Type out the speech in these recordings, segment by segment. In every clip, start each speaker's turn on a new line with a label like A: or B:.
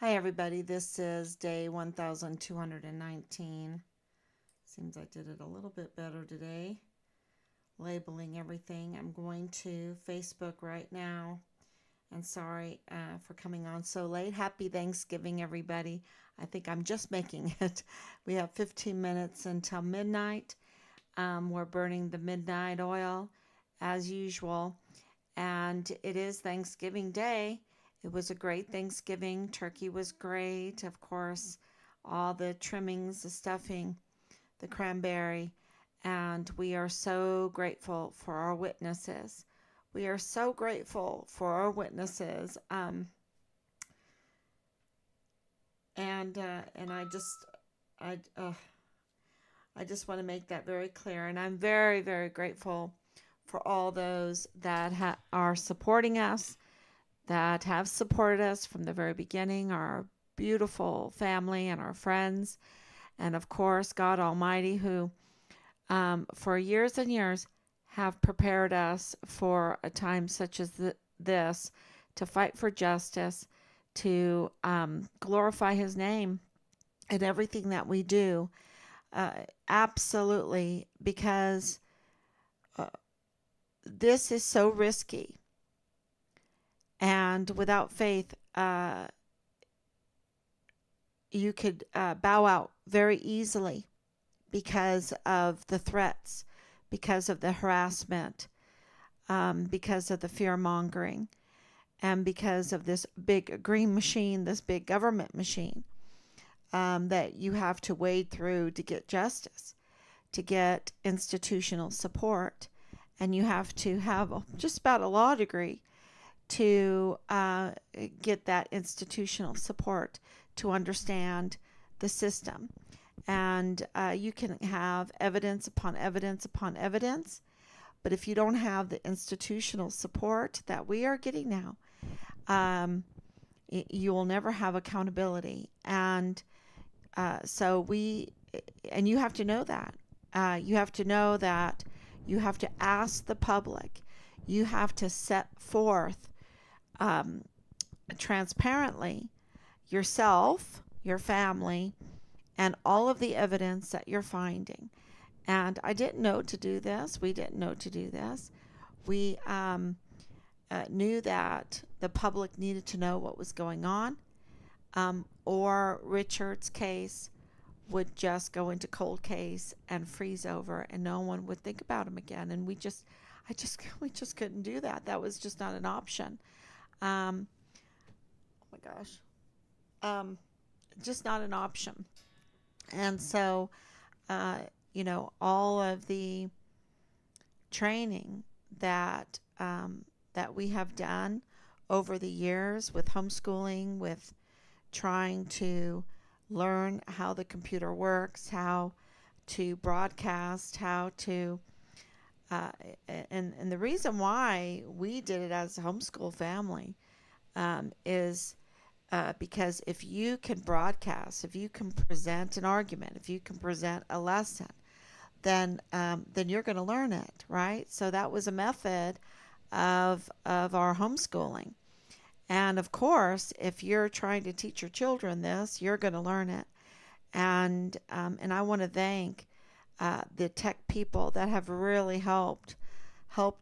A: Hi, everybody. This is day 1219. Seems I did it a little bit better today, labeling everything. I'm going to Facebook right now. And sorry for coming on so late. Happy Thanksgiving, everybody. I think I'm just making it. We have 15 minutes until midnight. We're burning the midnight oil as usual. And it is Thanksgiving Day. It was a great Thanksgiving. Turkey was great, of course, all the trimmings, the stuffing, the cranberry, and we are so grateful for our witnesses. We are so grateful for our witnesses. And I uh, I just want to make that very clear, and I'm very very grateful for all those that are supporting us, that have supported us from the very beginning, our beautiful family and our friends, and of course, God Almighty, who for years and years have prepared us for a time such as this to fight for justice, to glorify His name in everything that we do. Uh, Absolutely, because uh, this is so risky. And without faith, you could bow out very easily because of the threats, because of the harassment, because of the fear mongering, and because of this big green machine, this big government machine that you have to wade through to get justice, to get institutional support. And you have to have just about a law degree to get that institutional support to understand the system. And you can have evidence upon evidence upon evidence, but if you don't have the institutional support that we are getting now, um, you will never have accountability. And so and you have to know that. You have to know that you have to ask the public. You have to set forth um, transparently yourself, your family, and all of the evidence that you're finding. And I didn't know to do this. We didn't know to do this. We knew that the public needed to know what was going on, or Richard's case would just go into cold case and freeze over, and no one would think about him again. And we just couldn't do that. That was just not an option. Um, oh my gosh, um, just not an option. And so, uh, all of the training that we have done over the years with homeschooling, with trying to learn how the computer works, how to broadcast, how to uh, and the reason why we did it as a homeschool family is because if you can broadcast, if you can present an argument, if you can present a lesson, then you're going to learn it, right? So that was a method of our homeschooling. And of course, if you're trying to teach your children this, you're going to learn it. And I want to thank the tech people that have really helped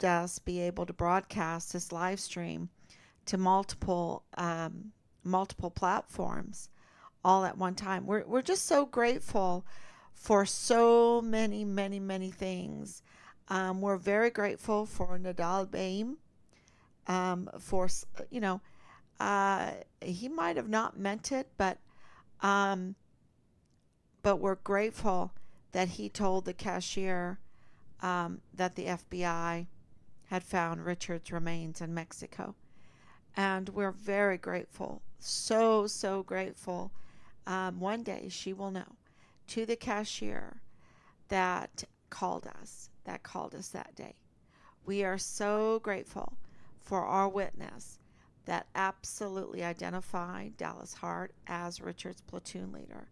A: us be able to broadcast this live stream to multiple platforms all at one time. We're just so grateful for so many things. We're very grateful for Nadal Baim, for you know he might have not meant it, um, but we're grateful that he told the cashier that the FBI had found Richard's remains in Mexico. And we're very grateful, so grateful. One day she will know, to the cashier that called us that day. We are so grateful for our witness that absolutely identified Dallas Hart as Richard's platoon leader,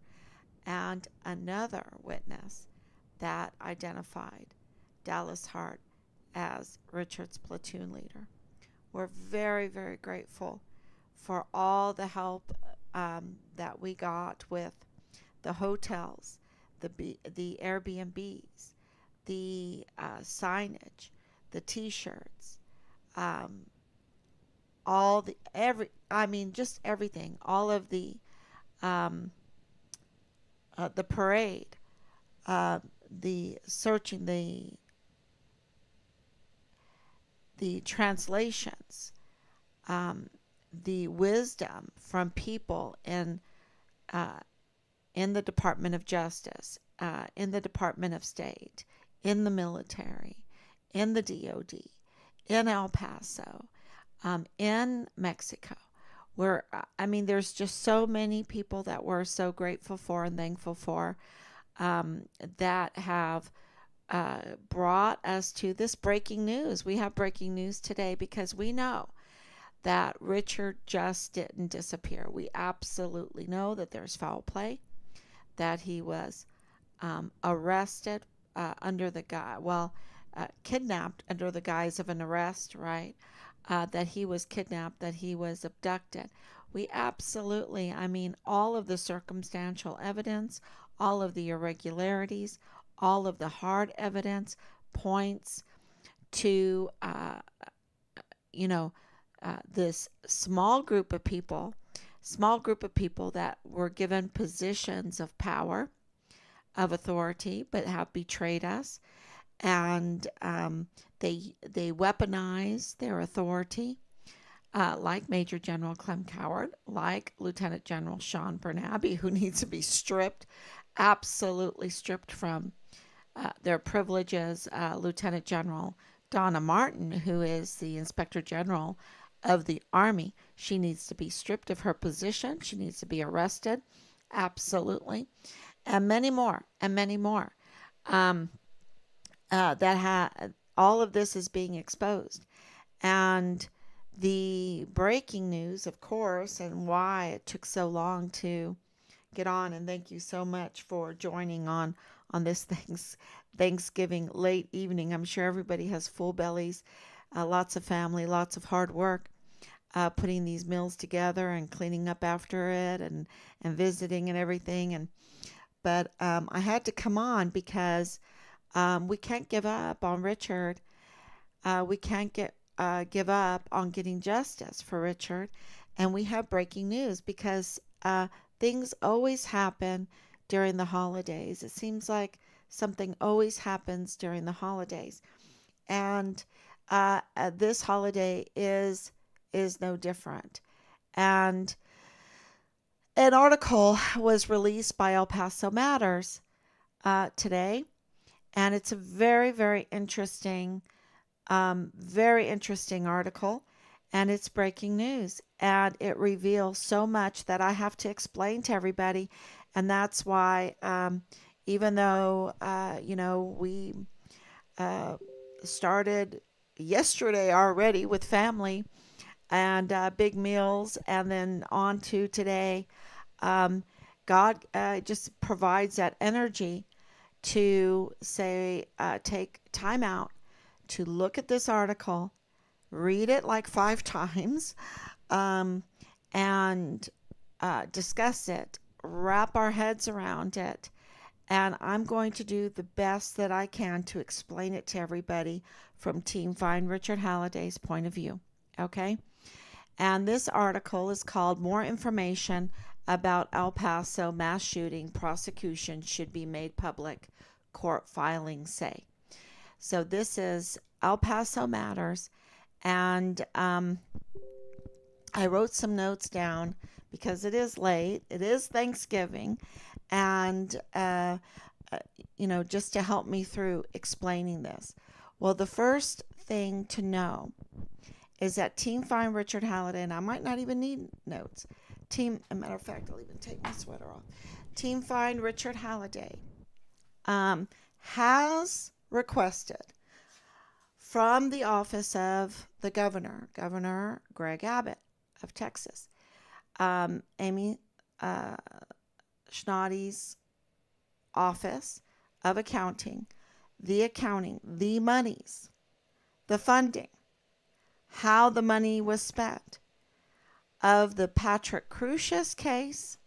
A: and another witness that identified Dallas Hart as Richard's platoon leader. We're very grateful for all the help that we got with the hotels, the Airbnbs, the signage, the T-shirts, um, all the every I mean just everything, all of um, the parade, uh, the searching, the translations, um, the wisdom from people uh, in the Department of Justice, in the Department of State, in the military, in the DOD, in El Paso, in Mexico. Where I mean, there's just so many people that we're so grateful for and thankful for, that have brought us to this breaking news. We have breaking news today because we know that Richard just didn't disappear. We absolutely know that there's foul play, that he was arrested under the kidnapped under the guise of an arrest, right? That he was kidnapped, that he was abducted. We absolutely, I mean, all of the circumstantial evidence, all of the irregularities, all of the hard evidence points to, you know, this small group of people that were given positions of power, of authority, but have betrayed us, and they weaponize their authority, like Major General Clem Coward, like Lieutenant General Sean Bernabe, who needs to be stripped, absolutely stripped from their privileges. Lieutenant General Donna Martin, who is the Inspector General of the Army, she needs to be stripped of her position. She needs to be arrested, absolutely, and many more, and many more. Um, all of this is being exposed, and the breaking news, of course, and why it took so long to get on. And thank you so much for joining on this Thanksgiving late evening. I'm sure everybody has full bellies, lots of family, lots of hard work, putting these meals together and cleaning up after it, and visiting and everything. But I had to come on because we can't give up on Richard. We can't give up on getting justice for Richard. And we have breaking news because things always happen during the holidays. It seems like something always happens during the holidays. And this holiday is no different. And an article was released by El Paso Matters today, and it's a very interesting article, and it's breaking news, and it reveals so much that I have to explain to everybody, and that's why, even though we started yesterday already with family and big meals, and then on to today, um, God just provides that energy to say, take time out to look at this article, read it like 5 times, um, and discuss it, wrap our heads around it. And I'm going to do the best that I can to explain it to everybody from Team Find Richard Halliday's point of view. Okay? And this article is called More Information About El Paso Mass Shooting Prosecution Should Be Made Public, Court Filings Say. So this is El Paso Matters, and I wrote some notes down because it is late. It is Thanksgiving, and just to help me through explaining this. Well, the first thing to know is that Team Find Richard Halliday, and I might not even need notes. As a matter of fact, I'll even take my sweater off. Team Find Richard Halliday has requested from the office of the Governor Greg Abbott of Texas, Amy Schnotty's office of accounting, the monies, the funding, how the money was spent, of the Patrick Crusius case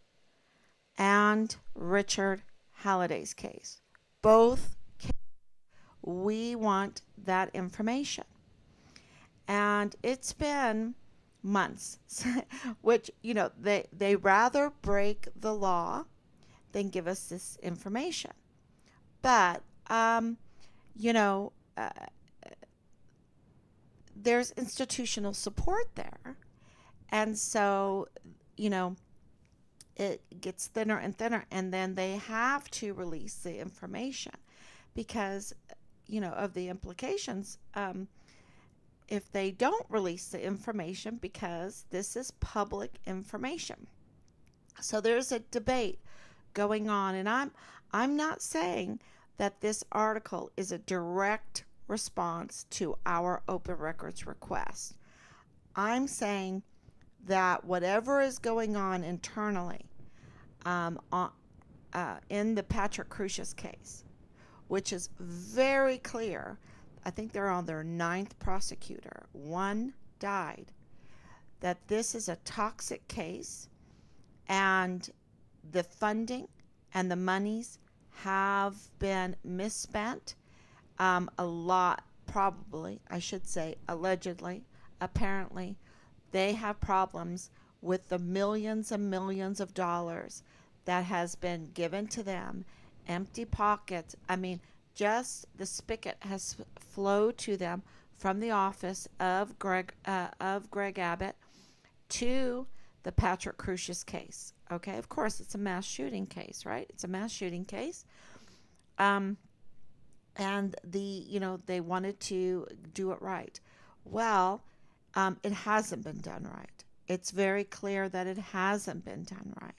A: and Richard Halliday's case. Both we want that information. And it's been months, which, they rather break the law than give us this information. But, you know, uh, there's institutional support there. And so, you know, it gets thinner and thinner. And then they have to release the information because, of the implications. If they don't release the information, because this is public information. So there's a debate going on, and I'm not saying that this article is a direct response to our open records request. I'm saying that whatever is going on internally in the Patrick Crusius case, which is very clear, I think they're on their 9th prosecutor, one died, that this is a toxic case and the funding and the monies have been misspent. A lot, probably, I should say, allegedly, apparently, they have problems with the millions and millions of dollars that has been given to them, empty pockets. I mean, just the spigot has flowed to them from the office of Greg Abbott to the Patrick Crusius case. Okay, of course, it's a mass shooting case, right? It's a mass shooting case. And they wanted to do it right. Well, it hasn't been done right. It's very clear that it hasn't been done right.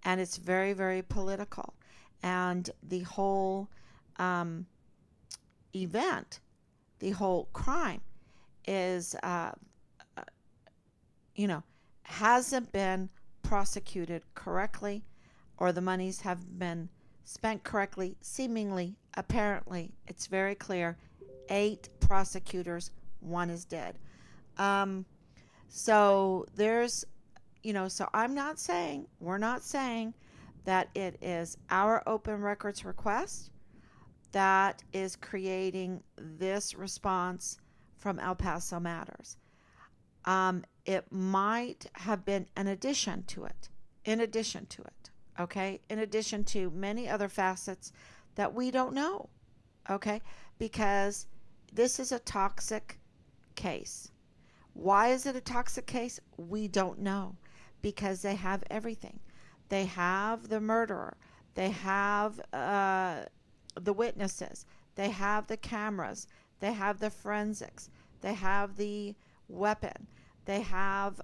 A: And it's very, very political. And the whole event, the whole crime is, hasn't been prosecuted correctly, or the monies have been spent correctly, seemingly, apparently. It's very clear. 8 prosecutors, 1 is dead. So there's, so we're not saying that it is our open records request that is creating this response from El Paso Matters. It might have been in addition to it, okay? In addition to many other facets that we don't know, okay? Because this is a toxic case. Why is it a toxic case? We don't know, because they have everything. They have the murderer. They have the witnesses. They have the cameras. They have the forensics. They have the weapon. They have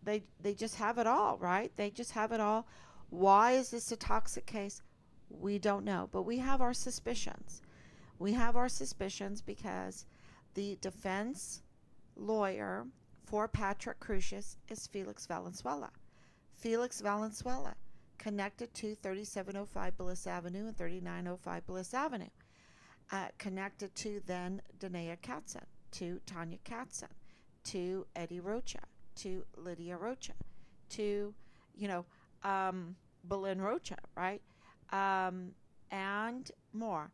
A: they just have it all, right? They just have it all. Why is this a toxic case? We don't know, but we have our suspicions. We have our suspicions because the defense lawyer for Patrick Crusius is Felix Valenzuela. Felix Valenzuela, connected to 3705 Bliss Avenue and 3905 Bliss Avenue, connected to then Danae Katzen, to Tanya Katzen, to Eddie Rocha, to Lydia Rocha, to, Belen Rocha, right? And more.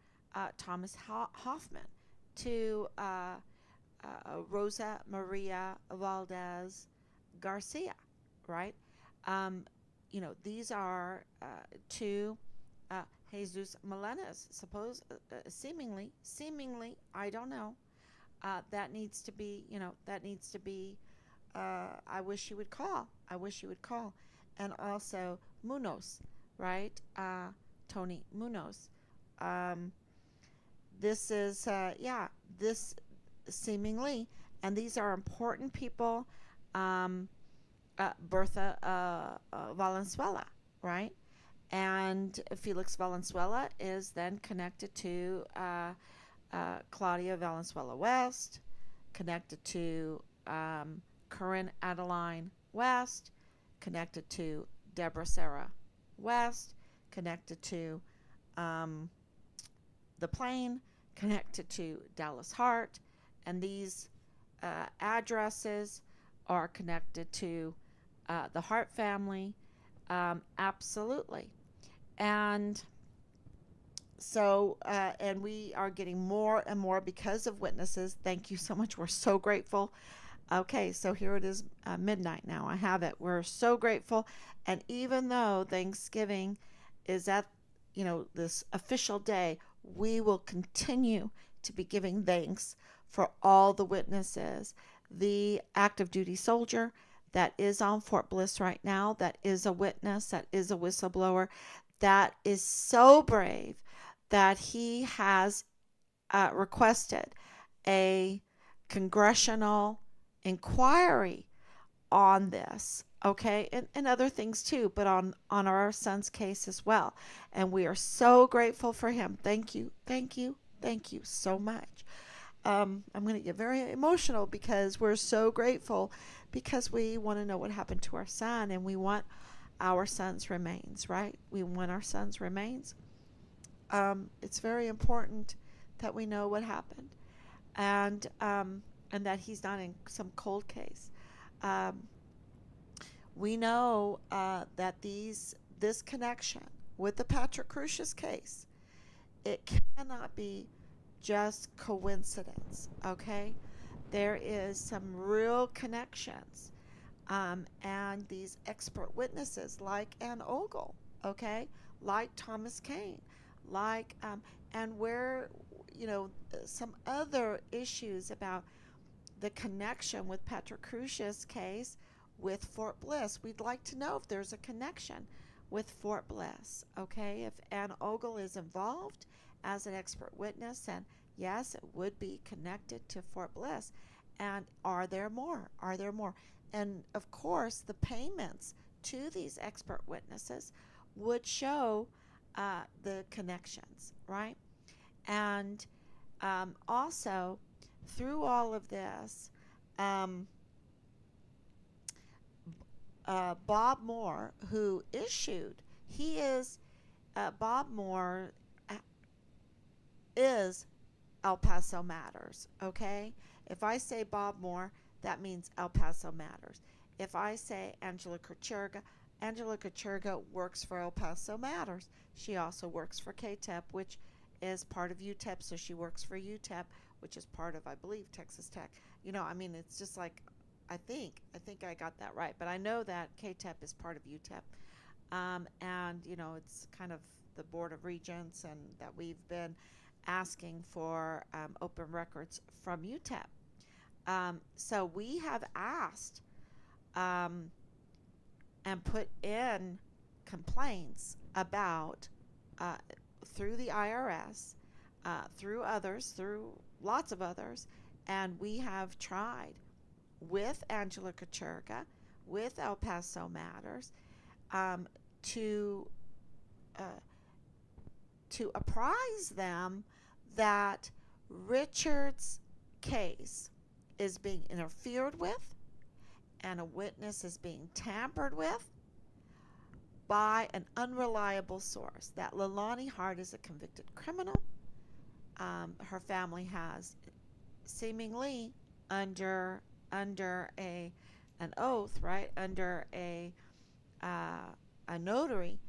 A: Thomas Hoffman, to Rosa Maria Valdez Garcia, right? These are to Jesus Melendez, seemingly, I don't know. That needs to be, I wish you would call. And also Munoz, right? Tony Munoz. This is, this seemingly, and these are important people. Bertha Valenzuela, right? And Felix Valenzuela is then connected to Claudia Valenzuela West, connected to Corinne Adeline West, connected to Deborah Sarah West, connected to The Plain, connected to Dallas Hart, and these addresses are connected to the Hart family. Absolutely. And so, and we are getting more and more because of witnesses. Thank you so much. We're so grateful. Okay, so here it is, midnight now. I have it. We're so grateful. And even though Thanksgiving is at, this official day, we will continue to be giving thanks for all the witnesses. The active duty soldier that is on Fort Bliss right now, that is a witness, that is a whistleblower, that is so brave that he has requested a congressional inquiry on this, okay, and other things too, but on our son's case as well. And we are so grateful for him. Thank you, thank you, thank you so much. I'm going to get very emotional because we're so grateful, because we want to know what happened to our son, and we want our son's remains, right? We want our son's remains. It's very important that we know what happened, and that he's not in some cold case. Um, we know that this connection with the Patrick Crucius case, it cannot be just coincidence. Okay, there is some real connections, and these expert witnesses like Ann Ogle, okay, like Thomas Kane, like and where some other issues about the connection with Patrick Crucius case with Fort Bliss. We'd like to know if there's a connection with Fort Bliss. Okay, if Ann Ogle is involved as an expert witness, and yes, it would be connected to Fort Bliss. And are there more? Are there more? And of course, the payments to these expert witnesses would show the connections, right? And also, through all of this, um, Bob Moore, who issued, he is, Bob Moore is El Paso Matters, okay? If I say Bob Moore, that means El Paso Matters. If I say Angela Kucherga works for El Paso Matters. She also works for KTEP, which is part of UTEP, so she works for UTEP, which is part of, I believe, Texas Tech. It's just like, I think I got that right, but I know that KTEP is part of UTEP. And it's kind of the Board of Regents, and that we've been asking for open records from UTEP. So we have asked and put in complaints about, through the IRS, through others, through lots of others, and we have tried with Angela Kucherga, with El Paso Matters, to uh, apprise them that Richard's case is being interfered with, and a witness is being tampered with by an unreliable source. That Leilani Hart is a convicted criminal. Her family has, seemingly under an oath, right, under a notary,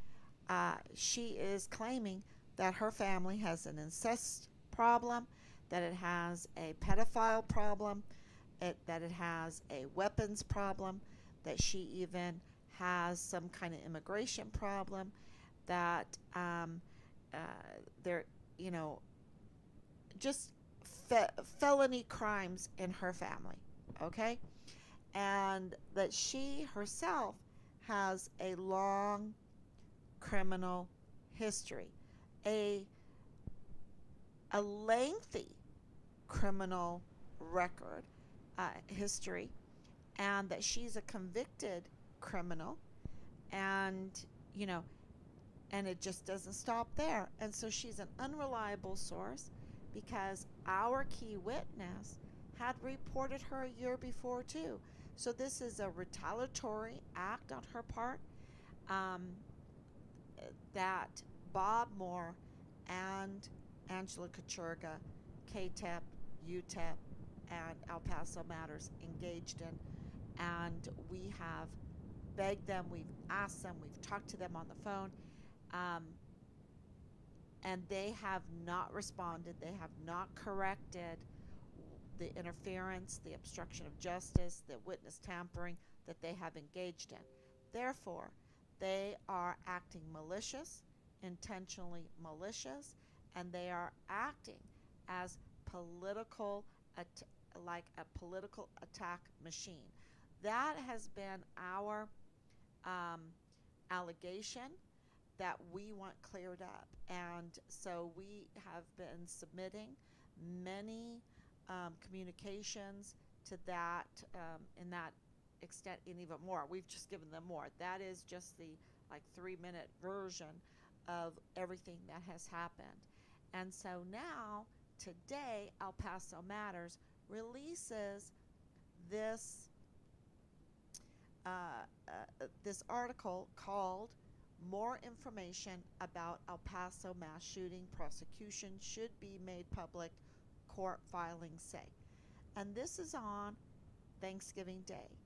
A: she is claiming that her family has an incest problem, that it has a pedophile problem, that it has a weapons problem, that she even has some kind of immigration problem, that there, just felony crimes in her family, okay? And that she herself has a long criminal history, a lengthy criminal record history, and that she's a convicted criminal, and and it just doesn't stop there. And so she's an unreliable source, because our key witness had reported her a year before too. So this is a retaliatory act on her part, um, that Bob Moore and Angela Kucherga, KTEP, UTEP, and El Paso Matters engaged in. and we have begged them, we've asked them, we've talked to them on the phone, um, and they have not responded. They have not corrected the interference, the obstruction of justice, the witness tampering that they have engaged in. Therefore, they are acting malicious, intentionally malicious, and they are acting as political, like a political attack machine. That has been our um, allegation that we want cleared up. And so we have been submitting many communications to that in that extent, and even more. We've just given them more. That is just the like 3-minute version of everything that has happened. And so now, today, El Paso Matters releases this this article called "More Information About El Paso Mass Shooting Prosecution Should Be Made Public," court filings say. And this is on Thanksgiving Day.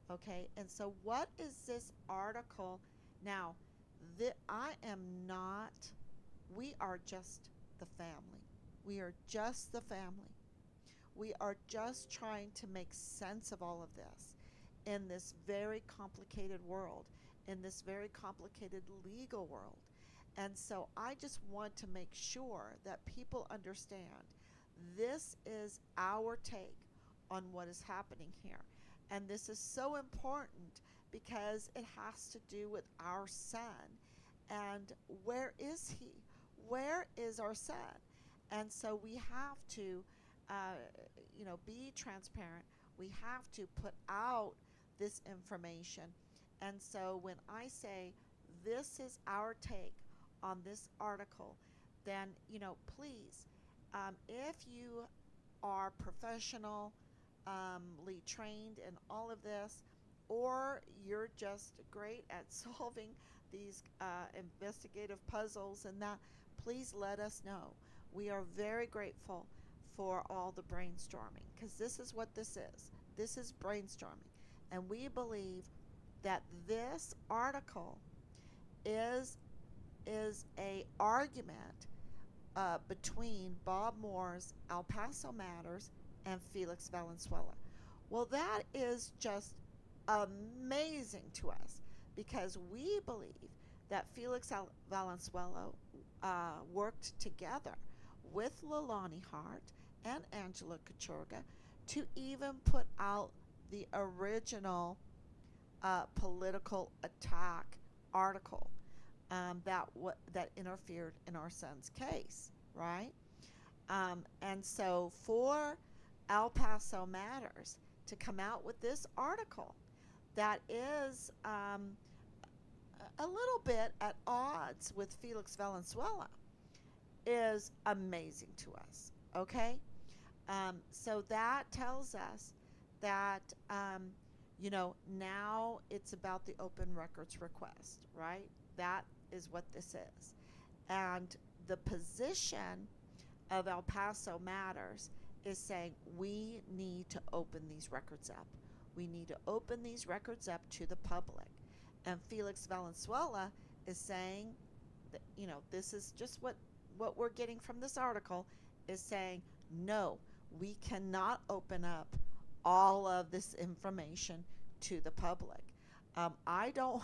A: Okay, and so what is this article? Now, I am not, we are just the family. We are just the family. We are just trying to make sense of all of this in this very complicated world, in this very complicated legal world. And so I just want to make sure that people understand this is our take on what is happening here. And this is so important because it has to do with our son. And where is he? Where is our son? And so we have to, be transparent. We have to put out this information. And so when I say this is our take on this article, then, please, if you are professionally trained in all of this, or you're just great at solving these investigative puzzles and that, please let us know. We are very grateful for all the brainstorming, because this is what this is. This is brainstorming. And we believe that this article is a argument between Bob Moore's El Paso Matters and Felix Valenzuela. Well, that is just amazing to us, because we believe that Felix Valenzuela worked together with Leilani Hart and Angela Kachurga to even put out the original political attack article that interfered in our son's case, right? And so for El Paso Matters to come out with this article that is a little bit at odds with Felix Valenzuela is amazing to us, okay? So that tells us that, now it's about the open records request, right? That is what this is. And the position of El Paso Matters is saying we need to open these records up. We need to open these records up to the public. And Felix Valenzuela is saying that, this is just what we're getting from this article, is saying, no, we cannot open up all of this information to the public. I don't,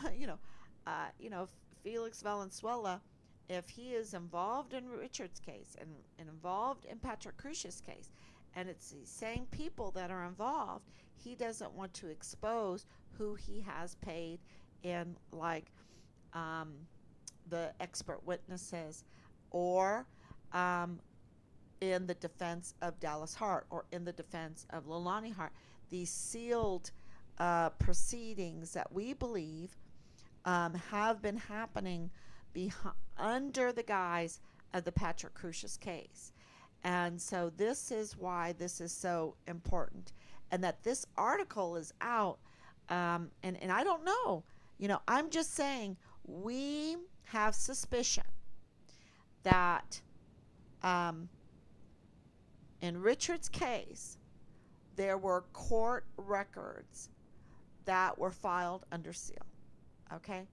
A: Felix Valenzuela, if he is involved in Richard's case and involved in Patrick Crucia's case, and it's the same people that are involved, he doesn't want to expose who he has paid in, like, the expert witnesses, or in the defense of Dallas Hart, or in the defense of Leilani Hart. These sealed proceedings that we believe have been happening under the guise of the Patrick Crucia's case. And so this is why this is so important, and that this article is out. And I don't know, I'm just saying we have suspicion that in Richard's case, there were court records that were filed under seal. Okay?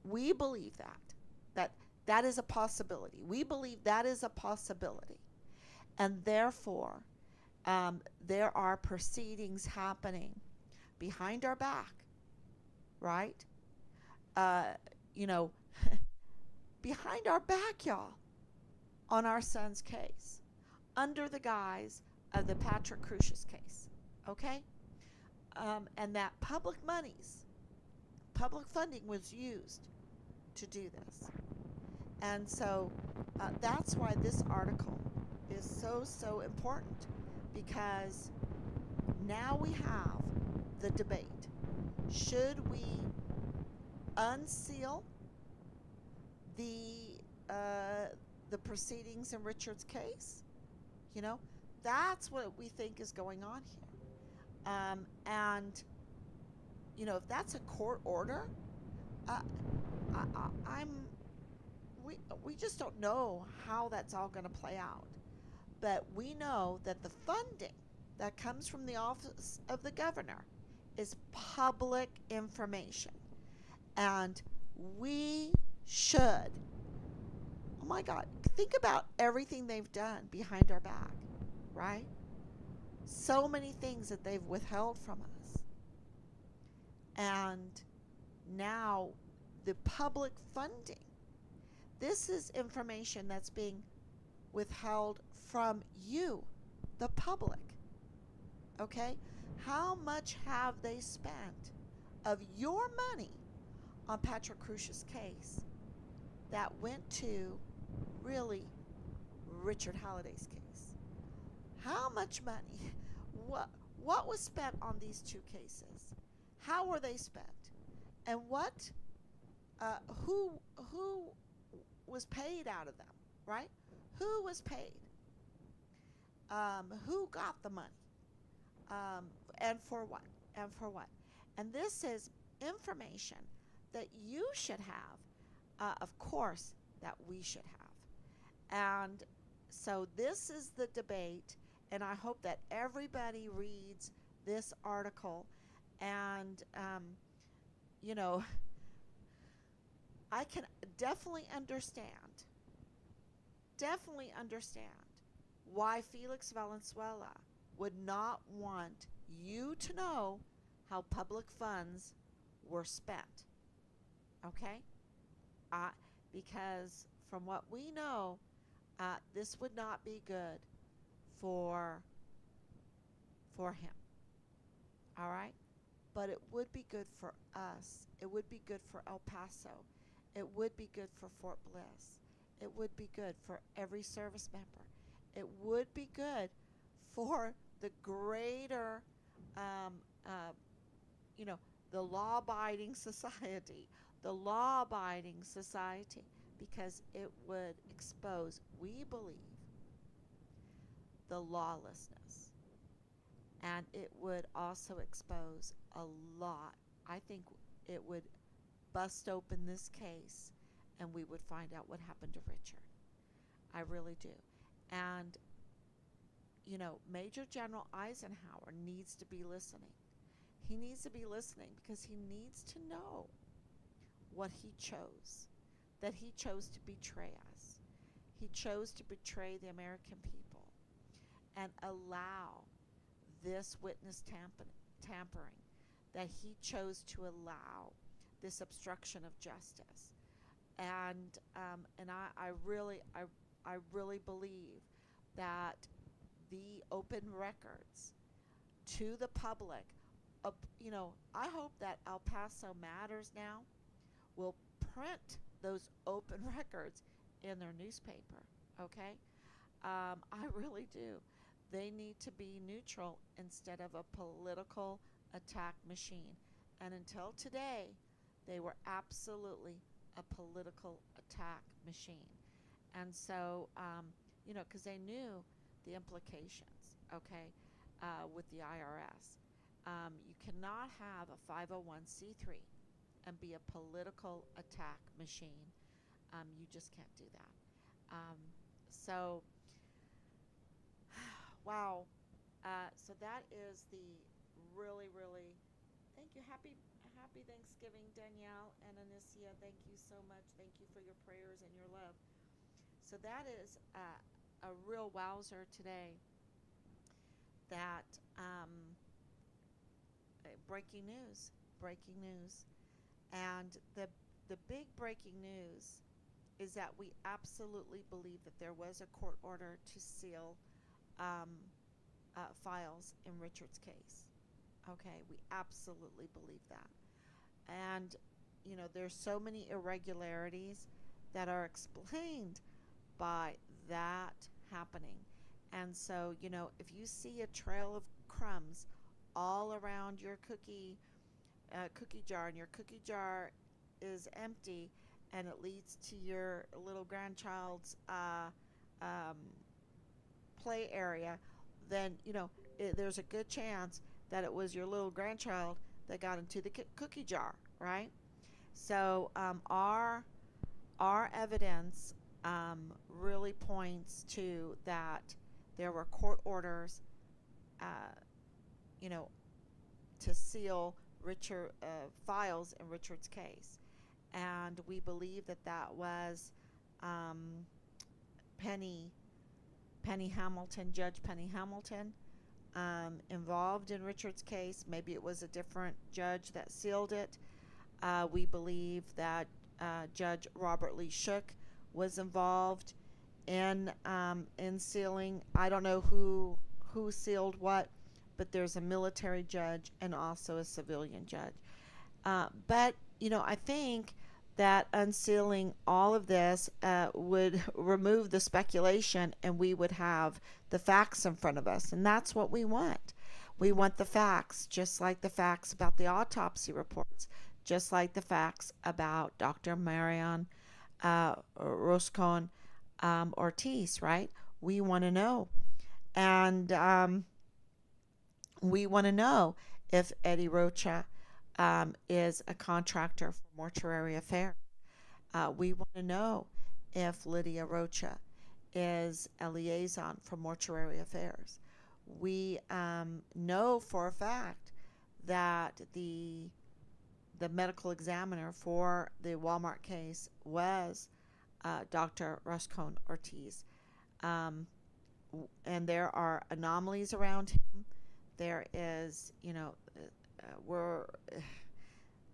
A: We believe that that is a possibility. We believe that is a possibility. And therefore, there are proceedings happening behind our back, right? Uh, you know, behind our back, y'all, on our son's case, under the guise of the Patrick Crucius case, okay? And that public monies, public funding was used to do this. And so that's why this article is so important, because now we have the debate. Should we unseal the proceedings in Richard's case? You know, that's what we think is going on here. And you know, if that's a court order, uh, I'm we just don't know how that's all going to play out. But we know that the funding that comes from the office of the governor is public information. And we should, oh my God, think about everything they've done behind our back, right? So many things that they've withheld from us. And now the public funding, this is information that's being withheld from you, the public. Okay? How much have they spent of your money on Patrick Crucius' case that went to really Richard Halliday's case? How much money? What was spent on these two cases? How were they spent? And what? Who was paid out of them? Right? Who was paid? Who got the money? And for what? And for what? And this is information that you should have, of course, that we should have. And so this is the debate, and I hope that everybody reads this article. And, you know, I can definitely understand why Felix Valenzuela would not want you to know how public funds were spent. Okay? Because from what we know, this would not be good for him. All right? But it would be good for us. It would be good for El Paso. It would be good for Fort Bliss. It would be good for every service member. It would be good for the greater, you know, the law-abiding society, because it would expose, we believe, the lawlessness. And it would also expose a lot. I think it would bust open this case, and we would find out what happened to Richard. I really do. And, you know, Major General Eisenhower needs to be listening. He needs to be listening because he needs to know what he chose, that he chose to betray us. He chose to betray the American people and allow this witness tampering, that he chose to allow this obstruction of justice. And I really believe that the open records to the public, you know, I hope that El Paso Matters now will print those open records in their newspaper, okay? I really do. They need to be neutral instead of a political attack machine. And until today, they were absolutely a political attack machine. And so, you know, because they knew the implications, okay, with the IRS. You cannot have a 501c3 and be a political attack machine. You just can't do that. So, wow. So that is the really, really, thank you. you. Happy Thanksgiving, Danielle and Anicia. Thank you so much. Thank you for your prayers and your love. So that is a real wowzer today. That breaking news, breaking news, and the big breaking news is that we absolutely believe that there was a court order to seal um, files in Richard's case. Okay, we absolutely believe that. And, there's so many irregularities that are explained by that happening. And so, if you see a trail of crumbs all around your cookie jar, and your cookie jar is empty, and it leads to your little grandchild's um, play area, then there's a good chance that it was your little grandchild that got into the cookie jar, right? So our evidence really points to that there were court orders, uh, you know, to seal Richard files in Richard's case, and we believe that that was um, Penny Penny Hamilton, Judge Penny Hamilton, involved in Richard's case. Maybe it was a different judge that sealed it. We believe that Judge Robert Lee Shook was involved in sealing. I don't know who sealed what, but there's a military judge and also a civilian judge. But I think that unsealing all of this would remove the speculation, and we would have the facts in front of us, and that's what we want. We want the facts, just like the facts about the autopsy reports, just like the facts about Dr. Marion Roscon Ortiz, right? We want to know. And we want to know if Eddie Rocha is a contractor for mortuary affairs. We want to know if Lydia Rocha is a liaison for mortuary affairs. We know for a fact that the medical examiner for the Walmart case was Dr. Roscon Ortiz. And there are anomalies around him. There is,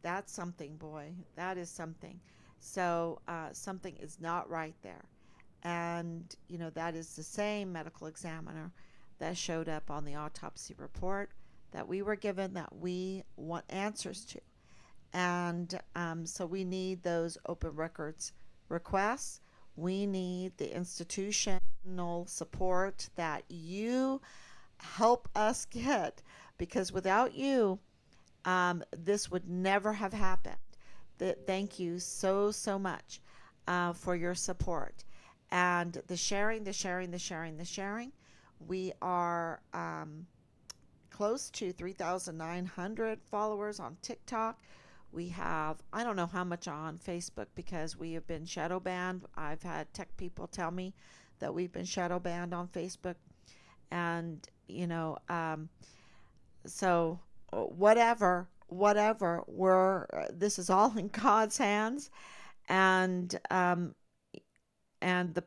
A: that's something, boy. That is something. So something is not right there. And, that is the same medical examiner that showed up on the autopsy report that we were given, that we want answers to. And so we need those open records requests. We need the institutional support that you help us get, because without you, this would never have happened. Thank you so much for your support and the sharing. We are close to 3,900 followers on TikTok. We have, I don't know how much on Facebook, because we have been shadow banned. I've had tech people tell me that we've been shadow banned on Facebook. And, so whatever, this is all in God's hands. And the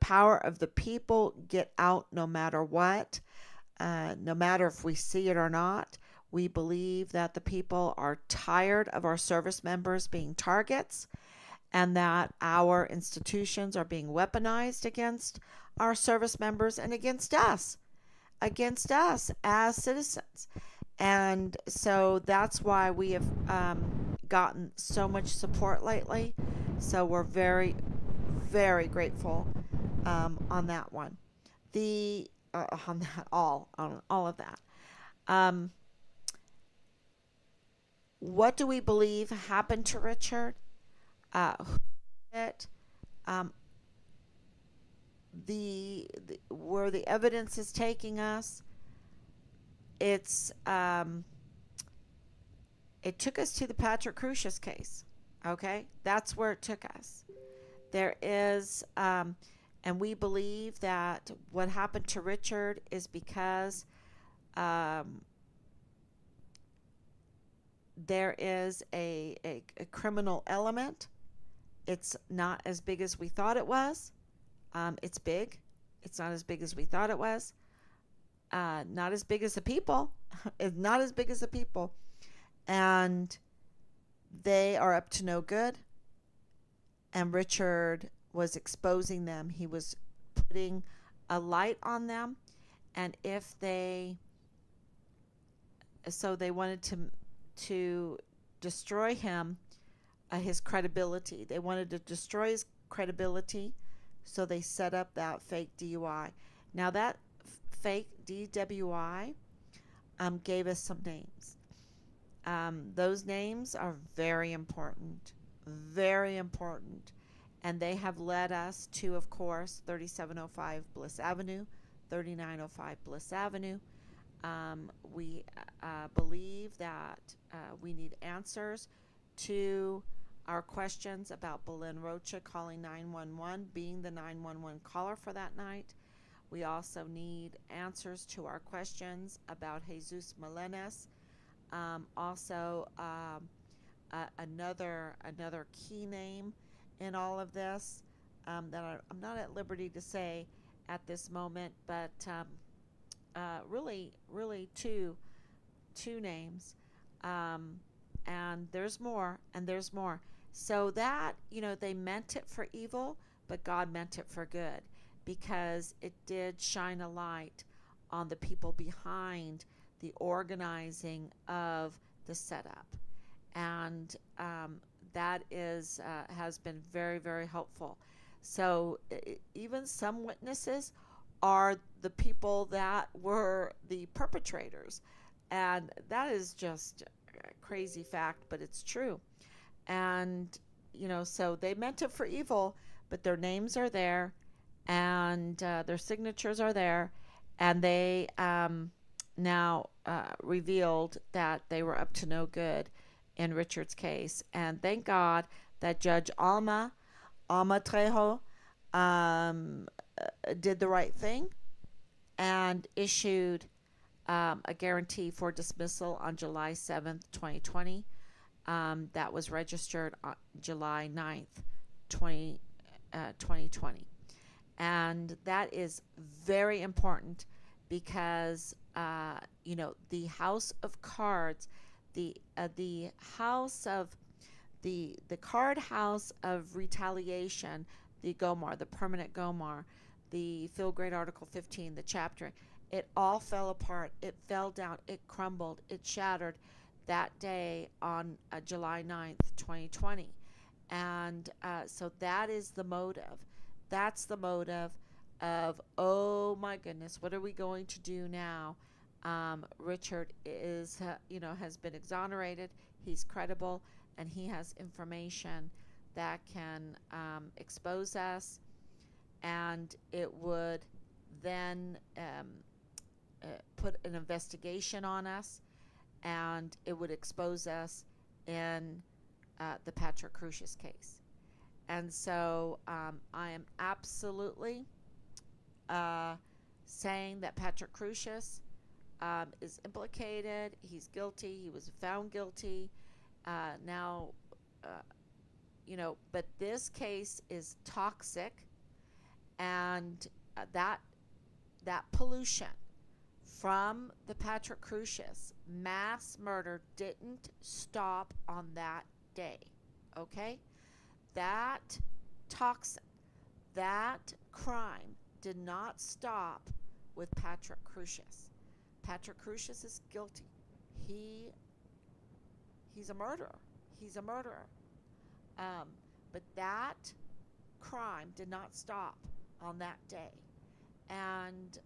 A: power of the people get out no matter what, no matter if we see it or not. We believe that the people are tired of our service members being targets, and that our institutions are being weaponized against our service members and against us as citizens. And so that's why we have gotten so much support lately. So we're very, very grateful on that one. On all of that. What do we believe happened to Richard? Who did it? Where the evidence is taking us, it took us to the Patrick Crucius case. Okay, that's where it took us. There is, and we believe that what happened to Richard is because there is a criminal element. It's not as big as we thought it was. It's big. It's not as big as we thought it was. Not as big as the people. It's not as big as the people. And they are up to no good. And Richard was exposing them. He was putting a light on them. And if they, so they wanted to destroy him, his credibility. They wanted to destroy his credibility, so they set up that fake DUI. Now that fake DWI gave us some names. Those names are very important, very important, and they have led us to, of course, 3705 Bliss Avenue, 3905 Bliss Avenue. We believe that we need answers to our questions about Belen Rocha calling 911, being the 911 caller for that night. We also need answers to our questions about Jesus Melenes. Another key name in all of this that I'm not at liberty to say at this moment, but really two names, and there's more, so that, they meant it for evil, but God meant it for good, because it did shine a light on the people behind the organizing of the setup, and that is has been very, very helpful. So even some witnesses are the people that were the perpetrators, and that is just a crazy fact, but it's true. And so they meant it for evil, but their names are there, and their signatures are there, and they now revealed that they were up to no good in Richard's case. And thank God that Judge Alma Trejo did the right thing and issued a guarantee for dismissal on July 7th, 2020. That was registered on July 9th, 2020. And that is very important because, the House of Cards, the house of the card house of retaliation, the GOMAR, the permanent GOMAR, the Phil Great Article 15, the chapter, it all fell apart. It fell down. It crumbled. It shattered that day on July 9th, 2020. And so that is the motive. That's the motive of, oh my goodness, what are we going to do now? Richard is, has been exonerated. He's credible, and he has information that can expose us, and it would then put an investigation on us, and it would expose us in the Patrick Crucius case. And so I am absolutely saying that Patrick Crucius is implicated. He's guilty. He was found guilty. Now, but this case is toxic, and that pollution from the Patrick Crucius mass murder didn't stop on that day. Okay? That toxin, that crime did not stop with Patrick Crucius. Patrick Crucius is guilty. He's a murderer. He's a murderer. But that crime did not stop on that day. And,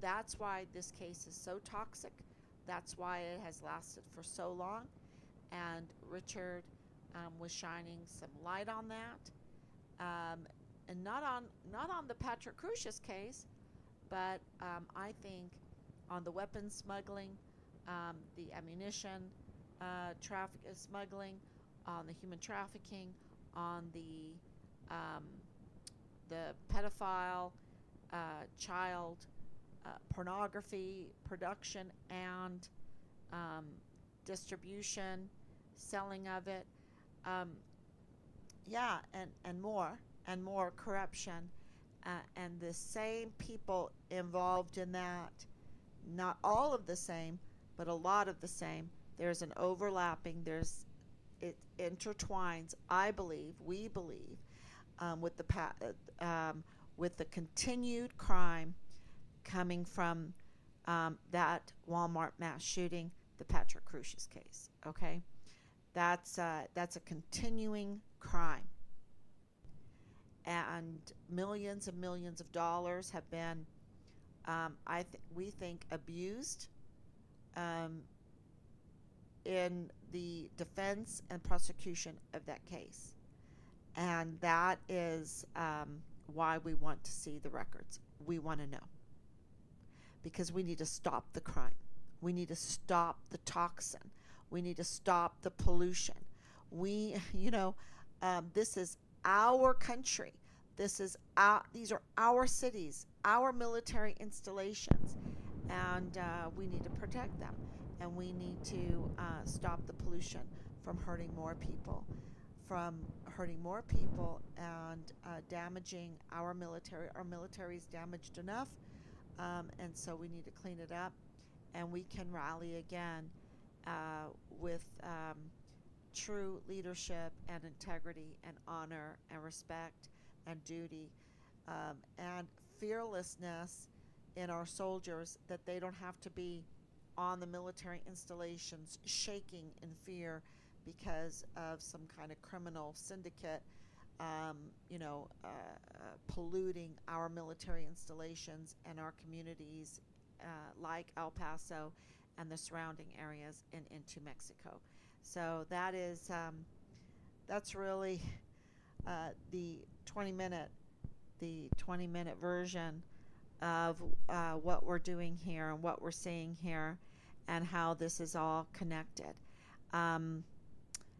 A: that's why this case is so toxic. That's why it has lasted for so long. And Richard was shining some light on that. And not on the Patrick Crucius case, but I think on the weapons smuggling, the ammunition smuggling, on the human trafficking, on the pedophile, child pornography production, and um, distribution, selling of it, um, yeah, and more corruption, and the same people involved in that, not all of the same, but a lot of the same. There's an overlapping. It intertwines. I believe, we believe, with with the continued crime coming from that Walmart mass shooting, the Patrick Crucius case. Okay, that's a continuing crime, and millions of dollars have been, we think, abused um, in the defense and prosecution of that case, and that is why we want to see the records. We want to know because we need to stop the crime. We need to stop the toxin. We need to stop the pollution. We, this is our country. These are our cities, our military installations, and we need to protect them. And we need to stop the pollution from hurting more people, and damaging our military. Our military is damaged enough, and so we need to clean it up, and we can rally again with true leadership and integrity and honor and respect and duty, and fearlessness in our soldiers, that they don't have to be on the military installations shaking in fear because of some kind of criminal syndicate, um, polluting our military installations and our communities, like El Paso and the surrounding areas and into Mexico. So that's really the 20-minute version of what we're doing here and what we're seeing here and how this is all connected. Um,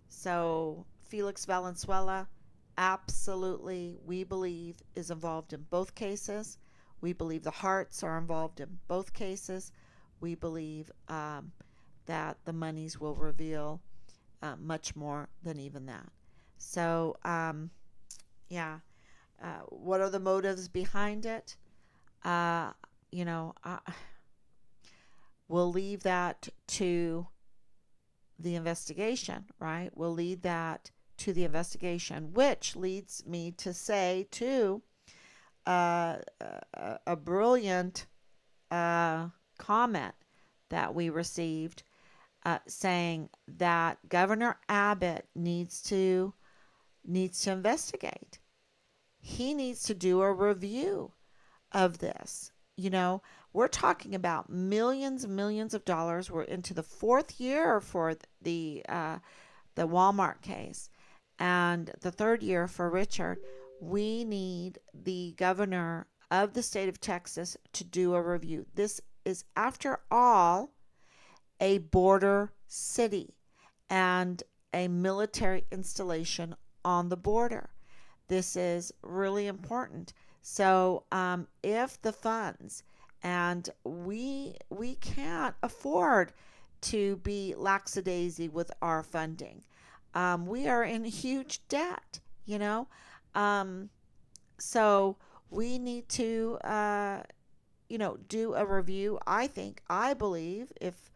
A: so Felix Valenzuela, absolutely, we believe, is involved in both cases. We believe the Harts are involved in both cases. We believe that the monies will reveal much more than even that. So, yeah. What are the motives behind it? Uh, you know, we'll leave that to the investigation, right? We'll lead that to the investigation, which leads me to say, too, a brilliant comment that we received, saying that Governor Abbott needs to investigate. He needs to do a review of this. We're talking about millions and millions of dollars. We're into the fourth year for the Walmart case, and the third year for Richard. We need the governor of the state of Texas to do a review. This is, after all, a border city and a military installation on the border. This is really important. So, if the funds, and we can't afford to be lackadaisy with our funding. We are in huge debt, you know. Um, so we need to, do a review. I believe, if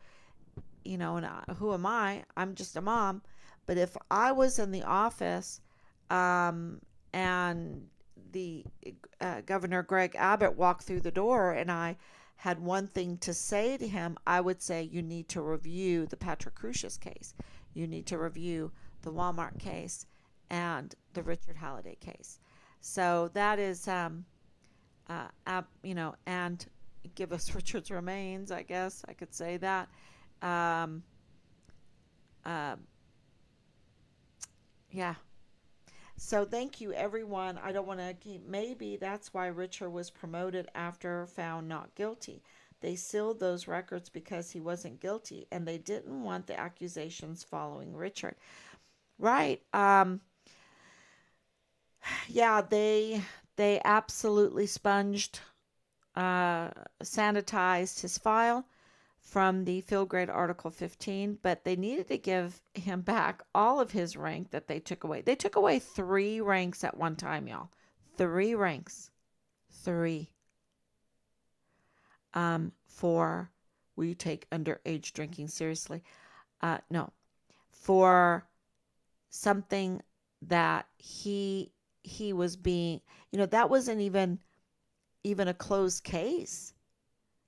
A: and who am I? I'm just a mom. But if I was in the office, and the Governor Greg Abbott walked through the door, and I had one thing to say to him, I would say, you need to review the Patrick Crucius case. You need to review the Walmart case and the Richard Halliday case. So that is, and give us Richard's remains, I guess I could say that. Um, uh, yeah. So thank you, everyone. I don't want to keep. Maybe that's why Richard was promoted after found not guilty. They sealed those records because he wasn't guilty, and they didn't want the accusations following Richard. Right. Yeah. They absolutely sponged, sanitized his file, from the field grade Article 15, but they needed to give him back all of his rank that they took away. They took away 3 ranks at one time, y'all. 3 ranks. Three. For we take underage drinking seriously. No, for something that he was being, that wasn't even a closed case.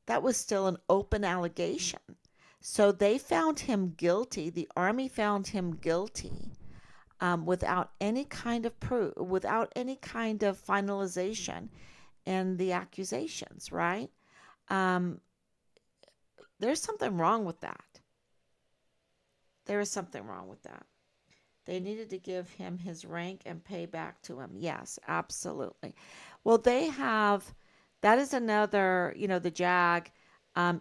A: That was still an open allegation. So they found him guilty. The Army found him guilty without any kind of proof, without any kind of finalization in the accusations, right? Um, there's something wrong with that. There is something wrong with that. They needed to give him his rank and pay back to him. Yes, absolutely. Well, that is another, the JAG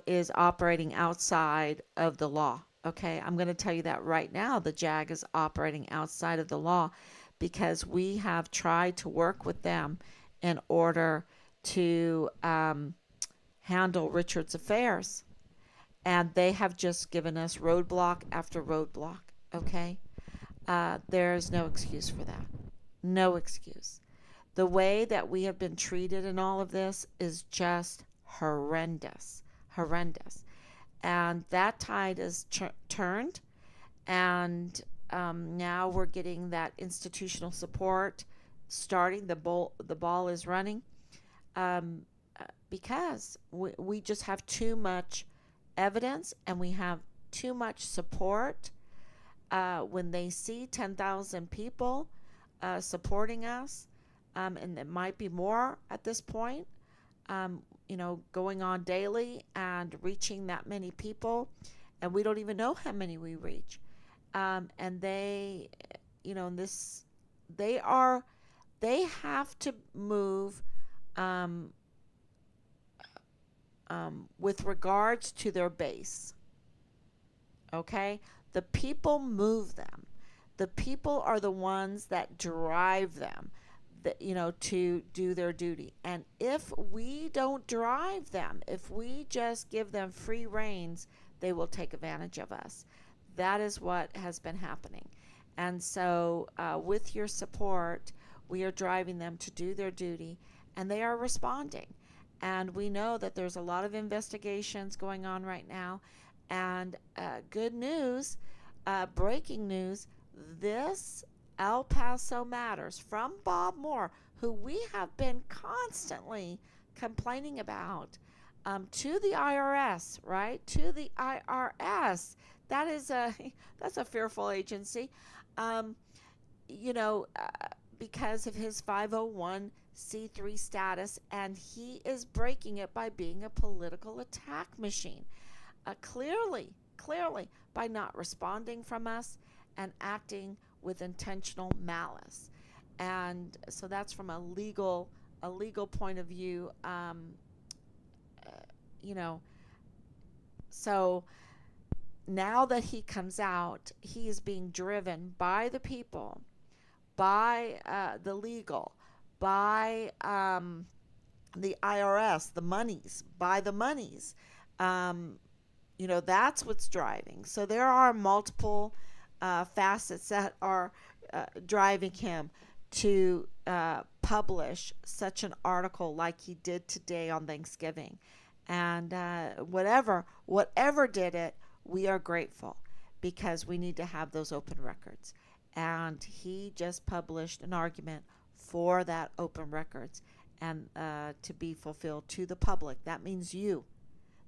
A: is operating outside of the law. Okay, I'm going to tell you that right now. The JAG is operating outside of the law because we have tried to work with them in order to handle Richard's affairs. And they have just given us roadblock after roadblock. Okay, there's no excuse for that. No excuse. The way that we have been treated in all of this is just horrendous. Horrendous. And that tide is turned, and now we're getting that institutional support starting. The ball is running, um, because we just have too much evidence and we have too much support. When they see 10,000 people supporting us, and it might be more at this point, going on daily and reaching that many people, and we don't even know how many we reach. And they, this, they are, they have to move um, with regards to their base. Okay? The people move them. The people are the ones that drive them, to do their duty. And if we don't drive them, if we just give them free reins, they will take advantage of us. That is what has been happening. And so, with your support, we are driving them to do their duty, and they are responding. And we know that there's a lot of investigations going on right now. And good news, breaking news, this El Paso Matters from Bob Moore, who we have been constantly complaining about, to the IRS, right? To the IRS. That is that's a fearful agency, um, you know, uh, because of his 501c3 status, and he is breaking it by being a political attack machine. Clearly, by not responding from us and acting with intentional malice. And so that's from a legal point of view. Uh, you know, so now that he comes out, he is being driven by the people, by the legal, by the IRS, the monies, by the monies. Um, that's what's driving. So there are multiple facets that are driving him to publish such an article like he did today on Thanksgiving. And whatever did it, we are grateful because we need to have those open records. And he just published an argument for that open records and to be fulfilled to the public. That means you.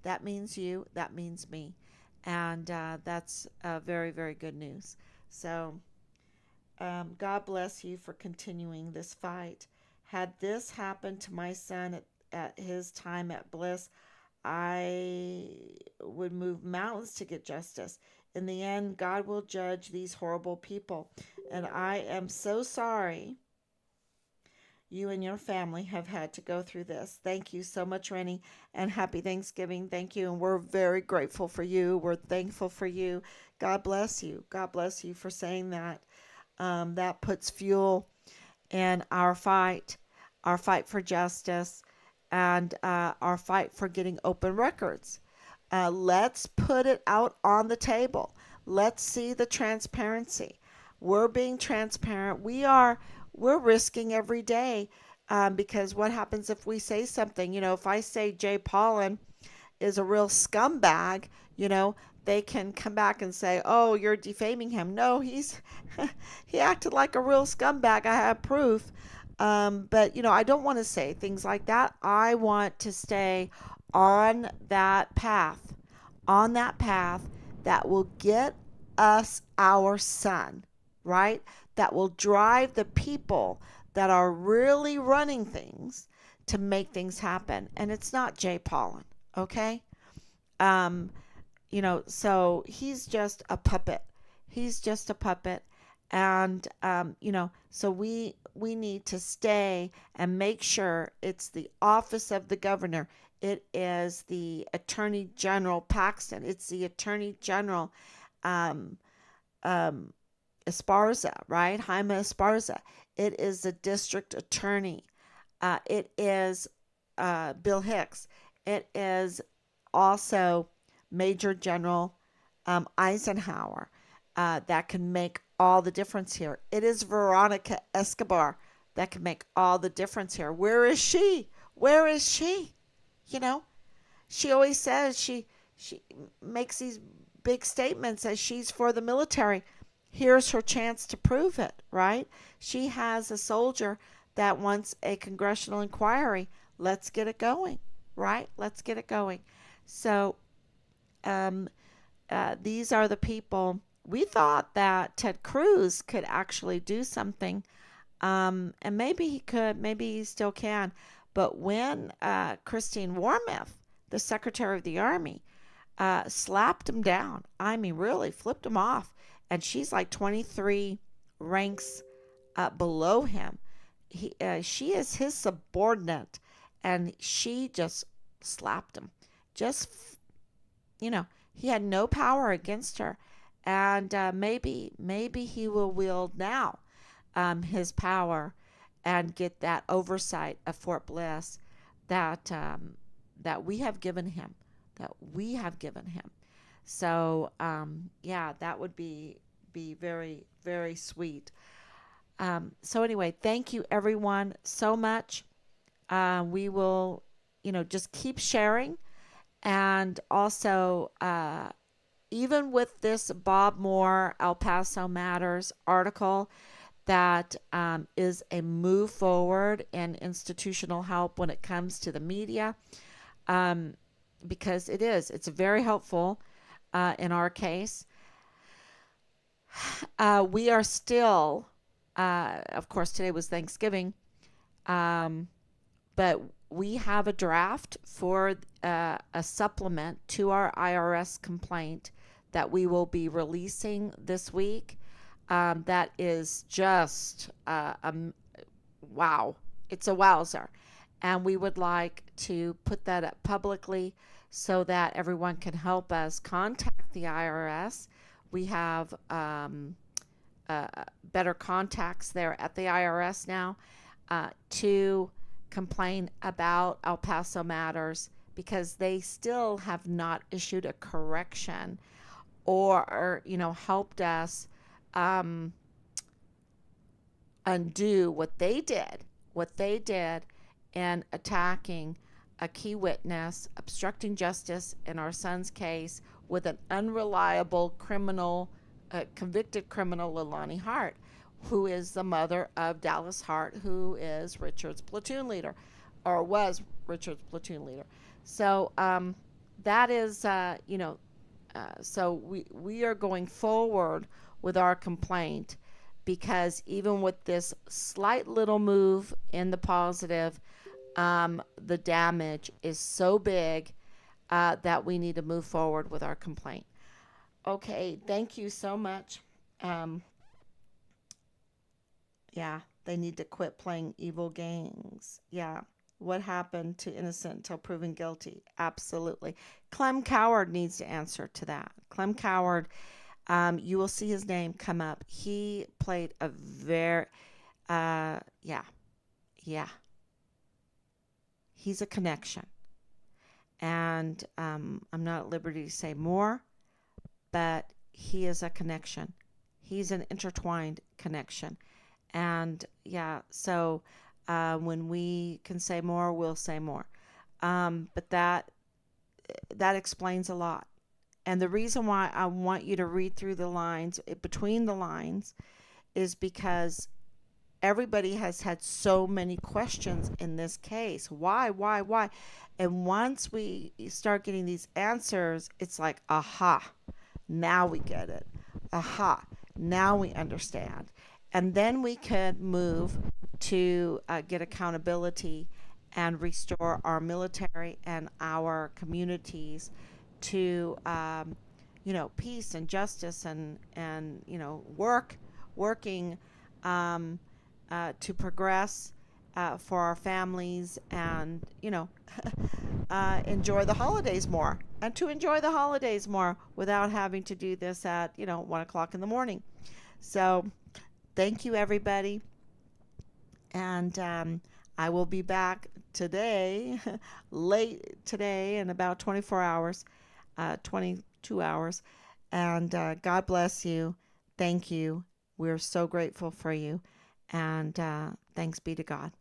A: That means you. That means me. And that's very, very good news. So God bless you for continuing this fight. Had this happened to my son at his time at Bliss, I would move mountains to get justice. In the end, God will judge these horrible people. And I am so sorry you and your family have had to go through this. Thank you so much, Rennie, and happy Thanksgiving. Thank you. And we're very grateful for you. We're thankful for you. God bless you. God bless you for saying that. That puts fuel in our fight for justice, and our fight for getting open records. Let's put it out on the table. Let's see the transparency. We're being transparent. We're risking every day, because what happens if we say something? If I say Jay Pollen is a real scumbag, you know, they can come back and say, "Oh, you're defaming him." No, he's he acted like a real scumbag. I have proof. But I don't want to say things like that. I want to stay on that path, on that path that will get us our son, right? That will drive the people that are really running things to make things happen. And it's not Jay Pollen, okay? Um, so he's just a puppet. He's just a puppet. And, so we need to stay and make sure it's the office of the governor. It is the Attorney General Paxton. It's the Attorney General um, um, Esparza, right? Jaime Esparza. It is the district attorney. It is Bill Hicks. It is also Major General Eisenhower, that can make all the difference here. It is Veronica Escobar that can make all the difference here. Where is she? Where is she? You know, she always says she makes these big statements as she's for the military. Here's her chance to prove it, right? She has a soldier that wants a congressional inquiry. Let's get it going, right? Let's get it going. So, um, these are the people. We thought that Ted Cruz could actually do something, and maybe he could, maybe he still can. But when Christine Wormuth, the Secretary of the Army, slapped him down, I mean, really flipped him off, and she's like 23 ranks below him. She is his subordinate, and she just slapped him. Just he had no power against her, and maybe he will wield now his power and get that oversight of Fort Bliss that that we have given him, that we have given him. So yeah, that would be very very sweet. So anyway, thank you everyone so much. We will, just keep sharing, and also even with this Bob Moore El Paso Matters article, that is a move forward in institutional help when it comes to the media, um, because it's very helpful in our case. We are still, of course, today was Thanksgiving, um, but we have a draft for a supplement to our IRS complaint that we will be releasing this week. That is just wow. It's a wowzer. And we would like to put that up publicly so that everyone can help us contact the IRS. We have uh, better contacts there at the IRS now to complain about El Paso Matters, because they still have not issued a correction or helped us um, undo what they did in attacking a key witness, obstructing justice in our son's case with an unreliable criminal, convicted criminal, Lilani Hart, who is the mother of Dallas Hart, who is Richard's platoon leader, or was Richard's platoon leader. So that is, so we are going forward with our complaint, because even with this slight little move in the positive, the damage is so big that we need to move forward with our complaint. Okay, thank you so much. Um, yeah, they need to quit playing evil games. Yeah. What happened to innocent until proven guilty? Absolutely. Clem Coward needs to answer to that. Clem Coward, you will see his name come up. He played a very, yeah, yeah. He's a connection. And I'm not at liberty to say more, but he is a connection. He's an intertwined connection. And yeah, so when we can say more, we'll say more. But that explains a lot. And the reason why I want you to read through the lines, between the lines, is because everybody has had so many questions in this case. Why? And once we start getting these answers, it's like, aha, now we get it. Aha, now we understand. And then we can move to get accountability and restore our military and our communities to, peace and justice and working um, to progress for our families and, enjoy the holidays more and to enjoy the holidays more without having to do this at, 1 o'clock in the morning. So thank you, everybody. And I will be back today, late today, in about 24 hours, 22 hours. And God bless you. Thank you. We're so grateful for you. And thanks be to God.